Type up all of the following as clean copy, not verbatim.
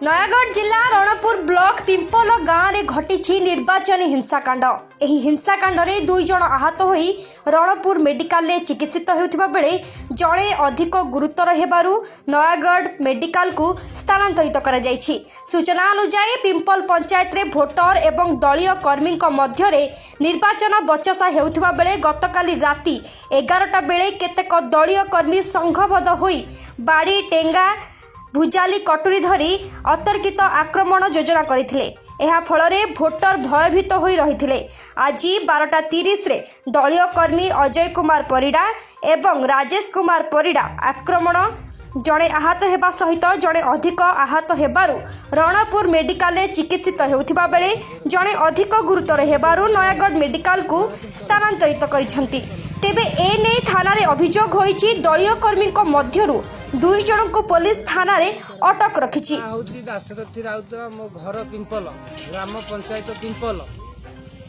नयागढ़ जिला Ranpur block pimple गाँव में घटी निर्वाचन हिंसाकांड। एही हिंसाकांड में 2 जन आहत होई रणपुर मेडिकल में चिकित्सित होउथिबा बेले जड़े अधिक गुरुतर हेबारु नयागढ़ मेडिकल को स्थानांतरित करा जायछि। सूचना अनुसार पिंपल पंचायत रे भोटर एवं दलीय कर्मी मध्य निर्वाचन बचसा हेउथिबा बेले गतकाली राति 11टा बेले केतेक दलीय कर्मी संघबद्ध होई बाड़ी टेंगा भुजाली कटुरी धरी अतर्कित आक्रमण योजना करथिले। एहा फलरे भोटर भयभीत होई रहिथिले। आज 12:30 रे दलीय कर्मी अजय कुमार परिडा एवं राजेश कुमार परिडा आक्रमण जड़े आहत हेबा सहित जड़े अधिक आहत हेबारु रणपुर मेडिकल चिकित्सित हेउथिबा बेले जड़े अधिक गुरुतर हेबारु नयागढ़ मेडिकल को स्थानांतरित करिसेंती। तेबे एने थाना रे अभियोग होईची दलीय कर्मी मध्यरु 2 जन को पुलिस थाना रे अटक रखिची। दाशरथी राउत मो घर पिंपल ग्राम पंचायत पिंपल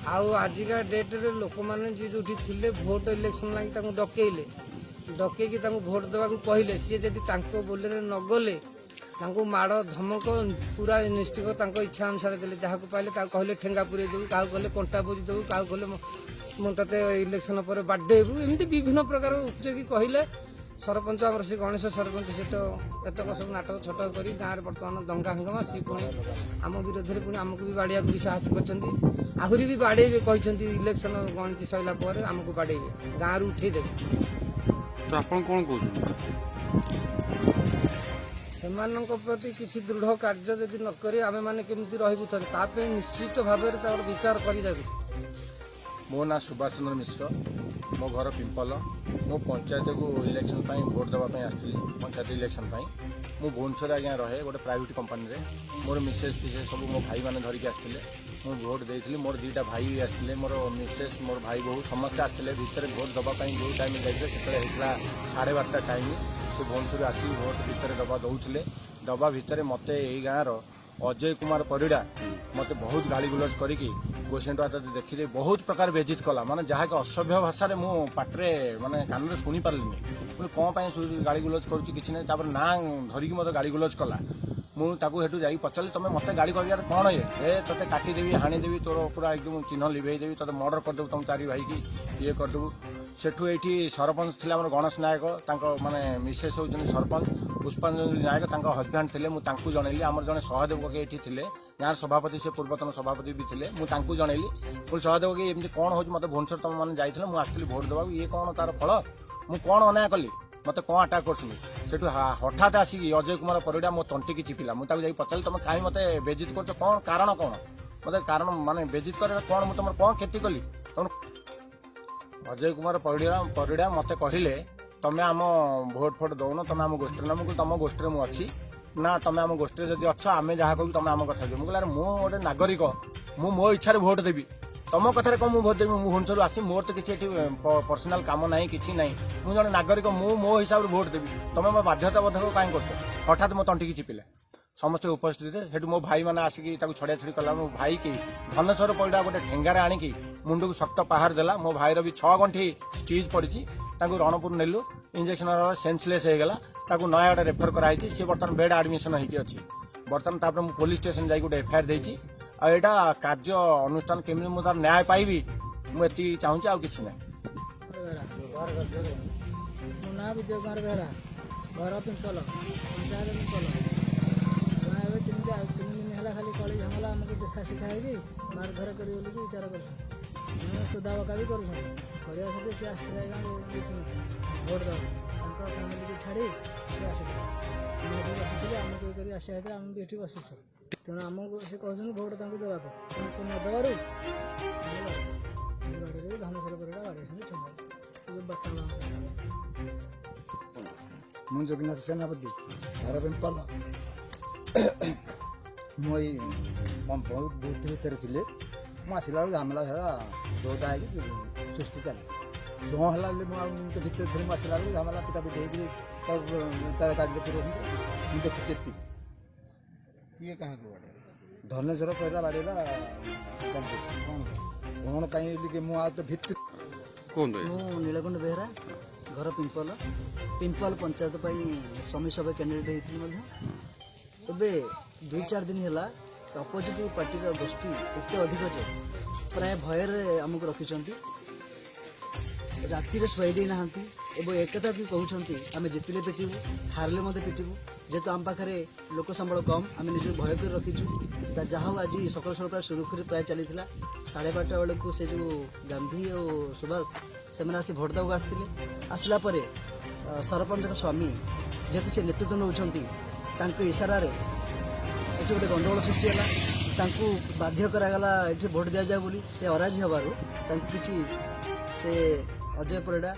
आउ आजिका डेट रे लोक माने जे जोठी थिले वोट इलेक्शन लागि ताकू डकेइले डकेकी ताकू वोट देवाकू कहिले सी जदि तांको बोलेरे न गले तांको माड़ धमक पूरा निष्ठिक तांको इच्छा अनुसार देले जहाकू पाइले ता कहले ठेंगा पुरे देबू काहू कहले कंटा बोजी देबू काहू कहले मते इलेक्शन पर बाडेबू एमती विभिन्न प्रकार उपयोगी कहले सरपंच आमर से गणेश सरपंच से तो एतक सब नाटक छटक कर गाँव में बर्तमान दंगा हंगामा सी पुणी आम विरोध में पुणी आमको भी बाड़िया भी साहस कर आहरी भी बाड़े कहते इलेक्शन गणति सरला पर आमको बाड़े गाँव उठेदेवे। तो आप कौन कहते प्रति किसी दृढ़ कार्य जदि नक आम मैंने केमती रही निश्चित भाव विचार कर। मो ना सुभाष चंद्र मिश्र मो घर पिंपल मो पंचायत को इलेक्शन भोट देवाई आसती पंचायत इलेक्शन मु भुवनेश्वर आज्ञा रहे गोटे प्राइवेट कंपनी रे मोर मिसेस फिसेस सब मो भाई मैंने धरिकी आसते मु भोट देती मोर 2टा भाई आसते मोर मिसेस मोर भाई बहु समस्ते आसते भितर भोट देवाई जो टाइम जाइए से 12:30 टाइम से भुवनेश्वर आसिक भोट भितर दबा दौले दबा भितर मत गाँव अजय कुमार परिडा मत बहुत गाड़ी गुलज करी गोसेंट देखिए बहुत प्रकार बेजित कला माने जहाँ के असभ्य भाषा रे मु पाटरे माने कान में शुणी पार्ली कौन गाड़ी गुलज करुच्ची ना ना धरिकी मत गाड़ी गुलज कला मुझे जा पचारि तुम मत गाड़ी कर कौन ये ते काटिदेवी हाणीदेवी तोर पूरा एकदम चिन्ह लिभेदेवी ते मर्डर करदेव तुम 4 भाई की ये करदेव सेठू ये सरपंच थे गणेश नायक माने मिसेस होती सरपंच पुष्पांजलि नायक हजबैंड थे मुझे जनइली आम जड़े सहदेव ये थे गाँव सभापति से पूर्वतन सभापति भी थे मुझे जनइली बोल सहदेव कि एमती कौन हो भुवनेश्वर तुम मैंने जाइए मुझे भोट देवा ये कौन तार फल मुझे कौन अन्याय कली मत कौन अटाक कर हठात आसिक अजय कुमार परिडा मो तंटी की चिपिला मुझे पचारि तुम कहीं मत बेजित कर कौन कारण कौन मत कारण माने बेजित कर कौन मुझे तुम कौन क्षति कली अजय कुमार परिडा मत कहले तुम्हें आम भोट फोट दौन तुम आम गोष्ठी ना मुझे तुम गोष्ठी में अच्छी ना तुम आम गोष्ठी जब अच्छ आम जहाँ कहूँ तुम आम कथा मुझे कहला मु गोटे नागरिक मो इच्छा भोट देवी तुम कथार कौन भोट देवी मुझे भुवनेश्वर आसी मोर तो किसी पर्सनाल काम ना कि ना मुझे जन नागरिक मो हिसाब से भोट देवी तुम मो बाध्यताबद्धक कहीं कर हठात मो तंटी की चिपिला समस्त उपस्थित थे मो भाई मैंने आसिक छड़िया छड़ी कला मो भाई की धनेश्वर परिडा गोटे ठेंगार आणिकी मुंड को शक्त पहाड़ देला मो भाईर भी 6 गंठी स्टिच पड़ी रणपुर नेलु इंजेक्शन सेंसलेस होगा नयागढ़ रेफर कराई सी बर्तमान बेड आडमिशन होती अच्छी बर्तमान मुझे पुलिस स्टेशन जाए गोटे एफआईआर देती आईटा कार्य अनुष्ठान केमी मुझे न्याय पाइबी मुझे चाहूँगी आउ कि ना ना विजय कुमार बेहरा घर पिंपल पंचायत पिंपल गाँव 3 दिन है खाली कली झमला आमको देखा शिखा है मारधर कर विचार कर सुधाबका भी कर सी आसते भोट दवा फैमिली छाड़ी सी आसुले आमको ये आसा आम भी बस तेणु आमको से कहते भोट देवाक से नदबार धनेश्वर परिडा बाड़ी मुझे जगन्नाथ सेनापति घर पिंपल मुई बहुत बुद्धि भितर थी मुझे झमेला सारा जोटा है सृष्टि चले जो है भितर धरी मुझे झमेला पिटा पिटी तार गाड़ी पूर्व देखी ये कहाँ धनेश्वर परिडा बाड़ेगा कौन कहीं मुझे भितर कौन नीलकंठ बेहरा घर पिंपल पिंपल पंचायत स्वामी सभा कैंडिडेट होती ଏବେ 2-4 दिन ହେଲା ଅପୋଜିଟ୍ ପାର୍ଟିର ଗୋଷ୍ଠୀ ଏତେ ଅଧିକ ଯେ ପ୍ରାୟ ଭୟରେ ଆମକୁ ରଖିଛନ୍ତି, ରାତିରେ ଶୋଇ ଦେଇନାହାନ୍ତି ଏବଂ ଏକଥା ବି କହୁଛନ୍ତି ଆମେ ଜିତିଲେ ପିଟିବୁ, ହାରିଲେ ମଧ୍ୟ ପିଟିବୁ। ଯେହେତୁ ଆମ ପାଖରେ ଲୋକ ସମ୍ବଳ କମ୍, ଆମେ ନିଜକୁ ଭୟ କରି ରଖିଛୁ। ଯାହା ହଉ ଆଜି ସକାଳୁ ସକାଳୁ ପ୍ରାୟ ସୁରୁଖୁରୁରେ ପ୍ରାୟ ଚାଲିଥିଲା। 12:30 ବେଳକୁ ସେ ଯେଉଁ ଗାନ୍ଧୀ ଓ ସୁଭାଷ ସେମାନେ ଆସି ଭୋଟ ଦେବାକୁ ଆସିଥିଲେ। ଆସିଲା ପରେ ସରପଞ୍ଚଙ୍କ ସ୍ୱାମୀ ଯେହେତୁ ସେ ନେତୃତ୍ୱ ନେଉଛନ୍ତି, ତାଙ୍କ ଇସାରାରେ ଏଠି ଗୋଟେ ଗଣ୍ଡଗୋଳ ସୃଷ୍ଟି ହେଲା। ତାଙ୍କୁ ବାଧ୍ୟ କରାଗଲା ଏଠି ଭୋଟ ଦିଆଯାଉ ବୋଲି। ସେ ଅରାଜି ହେବାରୁ ତାଙ୍କୁ କିଛି ସେ ଅଜୟ ପରିଡ଼ା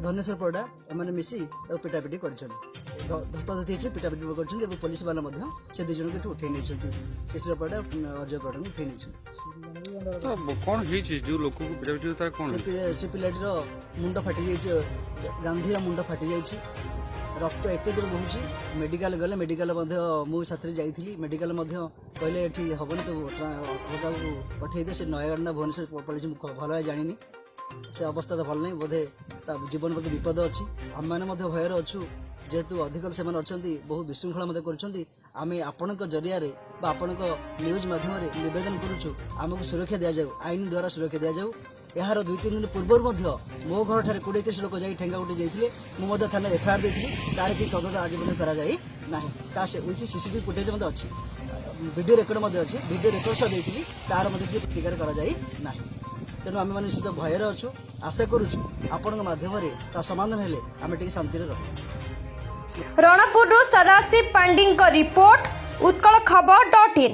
ଧନେଶ୍ୱର ପରିଡ଼ା ଏମାନେ ମିଶି ତାକୁ ପିଟାପିଟି କରିଛନ୍ତି, ଧସ୍ତାଧସ୍ତି ହେଇଛି, ପିଟାପିଟି କରିଛନ୍ତି ଏବଂ ପୋଲିସ ବାଲା ମଧ୍ୟ ସେ 2 ଜଣଙ୍କୁ ଏଠୁ ଉଠେଇ ନେଇଛନ୍ତି। ଶିଶିର ପରିଡ଼ା ଅଜୟ ପରିଡ଼ାଙ୍କୁ ଉଠେଇ ନେଇଛନ୍ତି। କଣ ହେଇଛି ଯୋଉ ଲୋକକୁ ପିଟାପିଟି ତାର କଣ ସେ ପିଲାଟିର ମୁଣ୍ଡ ଫାଟି ଯାଇଛି, ଗାନ୍ଧୀର ମୁଣ୍ଡ ଫାଟି ଯାଇଛି, ରକ୍ତ ଏତେ ଜୋର ବହୁଛି। ମେଡ଼ିକାଲ ଗଲେ, ମେଡ଼ିକାଲ ମଧ୍ୟ ମୁଁ ସାଥିରେ ଯାଇଥିଲି। ମେଡ଼ିକାଲ ମଧ୍ୟ କହିଲେ ଏଠି ହେବନି, ତ ଅଲଗାକୁ ପଠେଇଦେ। ସେ ନୟାଗଡ଼ ନା ଭୁବନେଶ୍ୱର ପଳେଇଛି, ମୁଁ ଭଲ ଭାବେ ଜାଣିନି। ସେ ଅବସ୍ଥା ତ ଭଲ ନାହିଁ, ବୋଧେ ତା ଜୀବନ ପ୍ରତି ବିପଦ ଅଛି। ଆମେମାନେ ମଧ୍ୟ ଭୟରେ ଅଛୁ, ଯେହେତୁ ଅଧିକ ସେମାନେ ଅଛନ୍ତି, ବହୁ ବିଶୃଙ୍ଖଳା ମଧ୍ୟ କରୁଛନ୍ତି। ଆମେ ଆପଣଙ୍କ ଜରିଆରେ ବା ଆପଣଙ୍କ ନ୍ୟୁଜ୍ ମାଧ୍ୟମରେ ନିବେଦନ କରୁଛୁ, ଆମକୁ ସୁରକ୍ଷା ଦିଆଯାଉ, ଆଇନ ଦ୍ୱାରା ସୁରକ୍ଷା ଦିଆଯାଉ। ଏହାର 2-3 ଦିନ ପୂର୍ବରୁ ମଧ୍ୟ ମୋ ଘରଠାରେ 20-30 ଲୋକ ଯାଇ ଠେଙ୍ଗା ଉଠି ଯାଇଥିଲେ। ମୁଁ ମଧ୍ୟ ଥାନାରେ ଏଫଆଇଆର ଦେଇଥିଲି, ତାର କିଛି ତଦନ୍ତ ଆଜି ମଧ୍ୟ କରାଯାଇ ନାହିଁ। ତା ଉଇଥ୍ CCTV ଫୁଟେଜ୍ ମଧ୍ୟ ଅଛି, ଭିଡ଼ିଓ ରେକର୍ଡ ମଧ୍ୟ ଅଛି। ଭିଡ଼ିଓ ରେକର୍ଡ ସହ ଦେଇଥିଲି, ତାର ମଧ୍ୟ କିଛି ପ୍ରତିକାର କରାଯାଇ ନାହିଁ। ତେଣୁ ଆମେମାନେ ନିଶ୍ଚିତ ଭୟରେ ଅଛୁ। ଆଶା କରୁଛୁ ଆପଣଙ୍କ ମାଧ୍ୟମରେ ତା ସମାଧାନ ହେଲେ ଆମେ ଟିକେ ଶାନ୍ତିରେ ରହିବୁ। ରଣପୁରରୁ ସଦାଶିବ ପାଣ୍ଡିଙ୍କ ରିପୋର୍ଟ, ଉତ୍କଳ ଖବର.in।